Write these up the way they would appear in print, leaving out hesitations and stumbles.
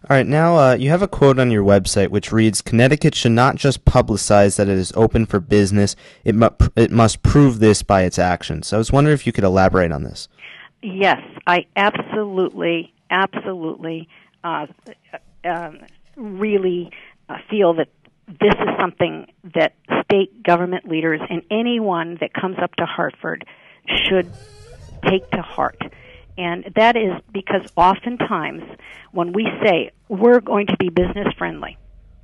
All right, now you have a quote on your website which reads, "Connecticut should not just publicize that it is open for business, it must prove this by its actions." So I was wondering if you could elaborate on this. Yes, I absolutely really feel that this is something that state government leaders and anyone that comes up to Hartford should take to heart. And that is because oftentimes when we say we're going to be business friendly,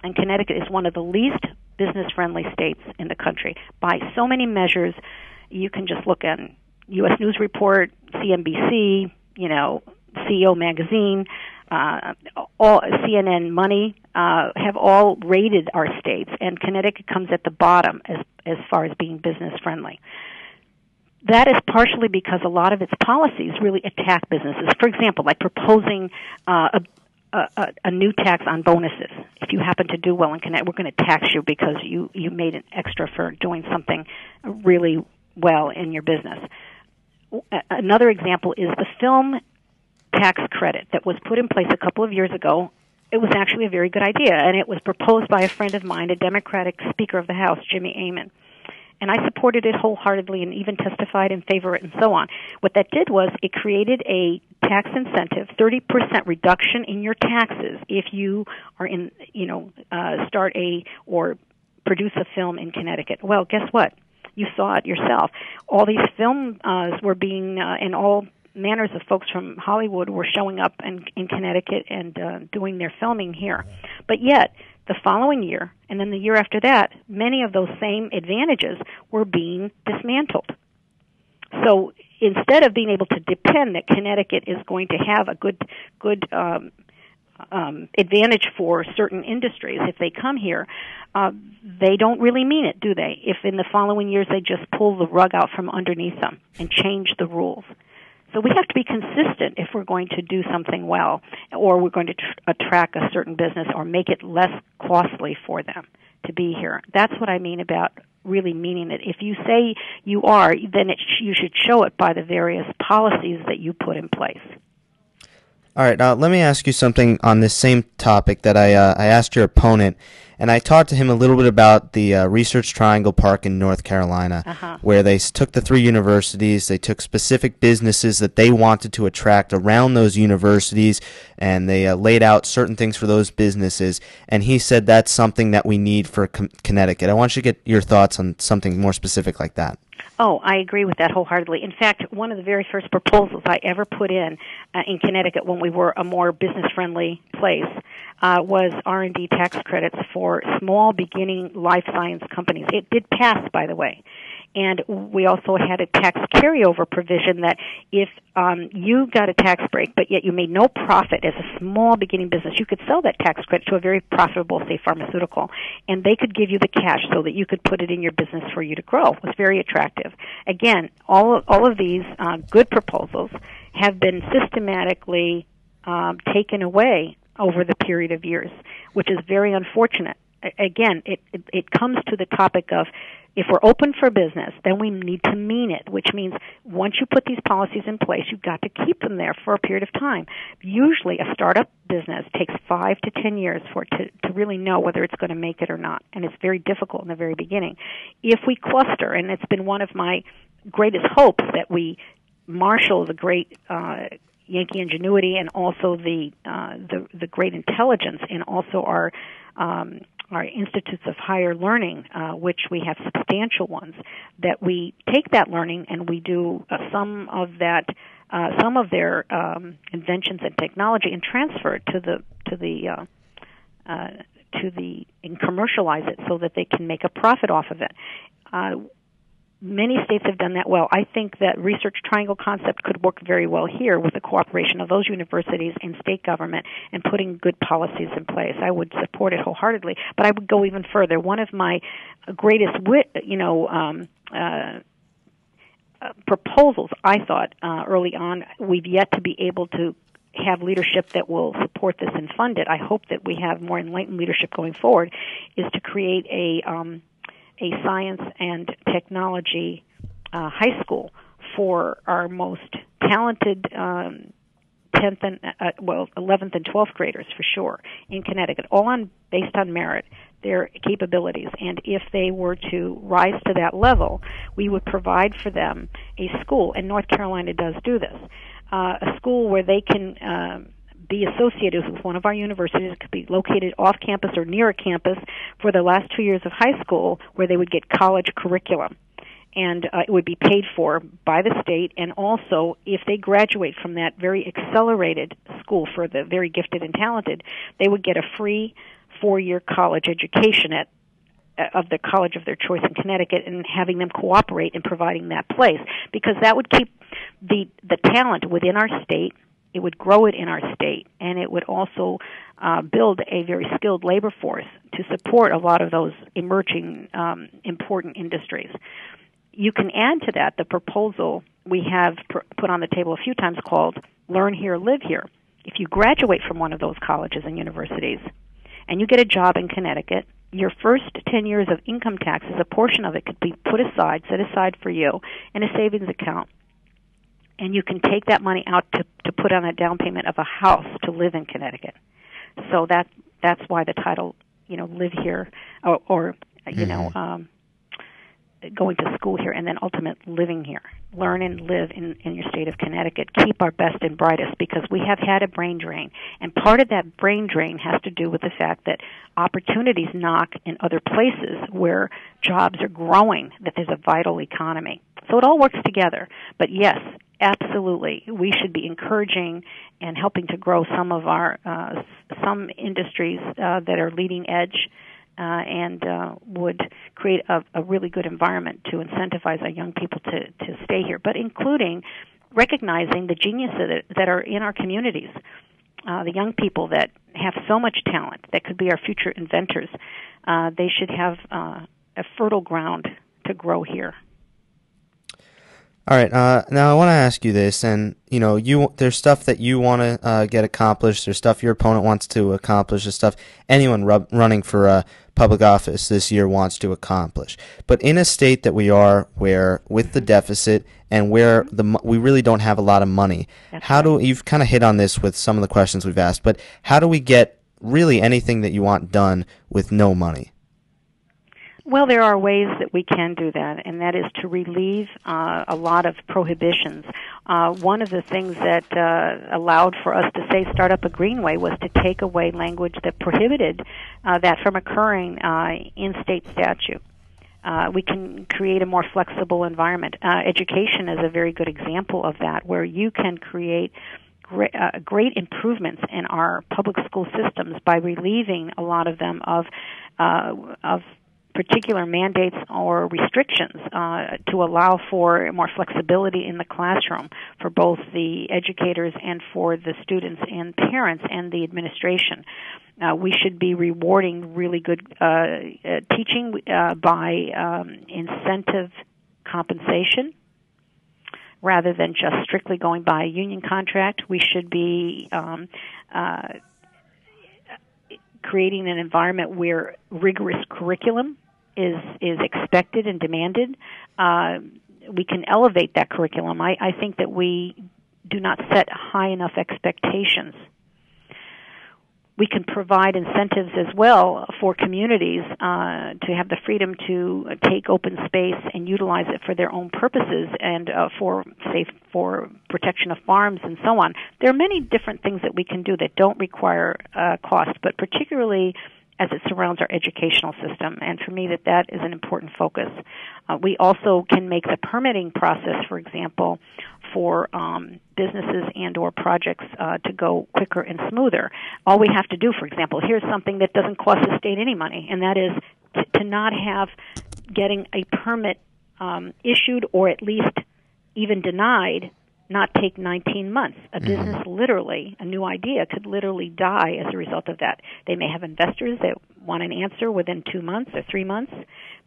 and Connecticut is one of the least business friendly states in the country by so many measures, you can just look at U.S. News Report, CNBC, CEO Magazine, all CNN Money have all rated our states, and Connecticut comes at the bottom as far as being business friendly. That is partially because a lot of its policies really attack businesses. For example, like proposing a new tax on bonuses. If you happen to do well in Connecticut, we're going to tax you because you made an extra for doing something really well in your business. Another example is the film tax credit that was put in place a couple of years ago. It was actually a very good idea, and it was proposed by a friend of mine, a Democratic Speaker of the House, Jimmy Amen. And I supported it wholeheartedly and even testified in favor of it and so on. What that did was it created a tax incentive, 30% reduction in your taxes if you are start or produce a film in Connecticut. Well, guess what? You saw it yourself. All these films were being, and all manners of folks from Hollywood were showing up in Connecticut and doing their filming here. But yet, the following year, and then the year after that, many of those same advantages were being dismantled. So instead of being able to depend that Connecticut is going to have a good advantage for certain industries if they come here, they don't really mean it, do they? If in the following years they just pull the rug out from underneath them and change the rules. So we have to be consistent if we're going to do something well, or we're going to attract a certain business or make it less costly for them to be here. That's what I mean about really meaning it. If you say you are, then you should show it by the various policies that you put in place. All right, let me ask you something on this same topic that I asked your opponent, and I talked to him a little bit about the Research Triangle Park in North Carolina, where they took the 3 universities, they took specific businesses that they wanted to attract around those universities, and they laid out certain things for those businesses, and he said that's something that we need for Connecticut. I want you to get your thoughts on something more specific like that. Oh, I agree with that wholeheartedly. In fact, one of the very first proposals I ever put in Connecticut when we were a more business-friendly place was R&D tax credits for small beginning life science companies. It did pass, by the way. And we also had a tax carryover provision that if you got a tax break, but yet you made no profit as a small beginning business, you could sell that tax credit to a very profitable, say, pharmaceutical, and they could give you the cash so that you could put it in your business for you to grow. It was very attractive. Again, all of these good proposals have been systematically taken away over the period of years, which is very unfortunate. Again, it comes to the topic of if we're open for business, then we need to mean it, which means once you put these policies in place, you've got to keep them there for a period of time. Usually a startup business takes 5 to 10 years for it to really know whether it's going to make it or not, and it's very difficult in the very beginning. If we cluster, and it's been one of my greatest hopes that we marshal the great Yankee ingenuity and also the great intelligence and also our institutes of higher learning, which we have substantial ones, that we take that learning and we do some of their inventions and technology and transfer it and commercialize it so that they can make a profit off of it. Many states have done that well. I think that Research Triangle concept could work very well here with the cooperation of those universities and state government and putting good policies in place. I would support it wholeheartedly, but I would go even further. One of my greatest proposals, I thought, early on, we've yet to be able to have leadership that will support this and fund it. I hope that we have more enlightened leadership going forward, is to create a science and technology high school for our most talented 10th and 11th and 12th graders for sure in Connecticut, all based on merit, their capabilities. And if they were to rise to that level, we would provide for them a school, and North Carolina does do this, a school where they can be associated with one of our universities. It could be located off campus or near a campus for the last 2 years of high school, where they would get college curriculum. And it would be paid for by the state, and also if they graduate from that very accelerated school for the very gifted and talented, they would get a free 4-year college education of the college of their choice in Connecticut, and having them cooperate in providing that place, because that would keep the talent within our state. It would grow it in our state, and it would also build a very skilled labor force to support a lot of those emerging important industries. You can add to that the proposal we have put on the table a few times called Learn Here, Live Here. If you graduate from one of those colleges and universities and you get a job in Connecticut, your first 10 years of income taxes, a portion of it could be set aside for you in a savings account. And you can take that money out to put on a down payment of a house to live in Connecticut. So that's why the title, live here, or going to school here, and then ultimate living here. Learn and live in your state of Connecticut. Keep our best and brightest, because we have had a brain drain. And part of that brain drain has to do with the fact that opportunities knock in other places where jobs are growing, that there's a vital economy. So it all works together. But yes, absolutely, we should be encouraging and helping to grow some of our some industries that are leading edge, and would create a really good environment to incentivize our young people to stay here, but including recognizing the geniuses that are in our communities, the young people that have so much talent that could be our future inventors. They should have a fertile ground to grow here. All right. Now I want to ask you this, and there's stuff that you want to get accomplished. There's stuff your opponent wants to accomplish. There's stuff anyone running for public office this year wants to accomplish. But in a state that we are, where with the deficit and where we really don't have a lot of money, you've kind of hit on this with some of the questions we've asked, but how do we get really anything that you want done with no money? Well, there are ways that we can do that, and that is to relieve a lot of prohibitions. One of the things that allowed for us to say start up a greenway was to take away language that prohibited that from occurring in state statute. We can create a more flexible environment. Education is a very good example of that, where you can create great improvements in our public school systems by relieving a lot of them of particular mandates or restrictions to allow for more flexibility in the classroom for both the educators and for the students and parents and the administration. We should be rewarding really good teaching by incentive compensation rather than just strictly going by a union contract. We should be creating an environment where rigorous curriculum is expected and demanded. We can elevate that curriculum. I think that we do not set high enough expectations. We can provide incentives as well for communities to have the freedom to take open space and utilize it for their own purposes, and for protection of farms and so on. There are many different things that we can do that don't require cost, but particularly as it surrounds our educational system. And for me, that is an important focus. We also can make the permitting process, for example, for businesses and or projects to go quicker and smoother. All we have to do, for example, here's something that doesn't cost the state any money, and that is to not have getting a permit issued or at least even denied not take 19 months. A business literally, a new idea could literally die as a result of that. They may have investors that want an answer within 2 months or 3 months.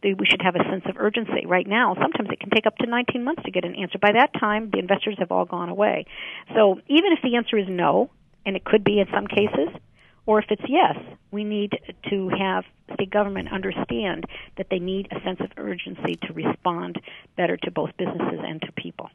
We should have a sense of urgency. Right now, sometimes it can take up to 19 months to get an answer. By that time, the investors have all gone away. So even if the answer is no, and it could be in some cases, or if it's yes, we need to have state government understand that they need a sense of urgency to respond better to both businesses and to people.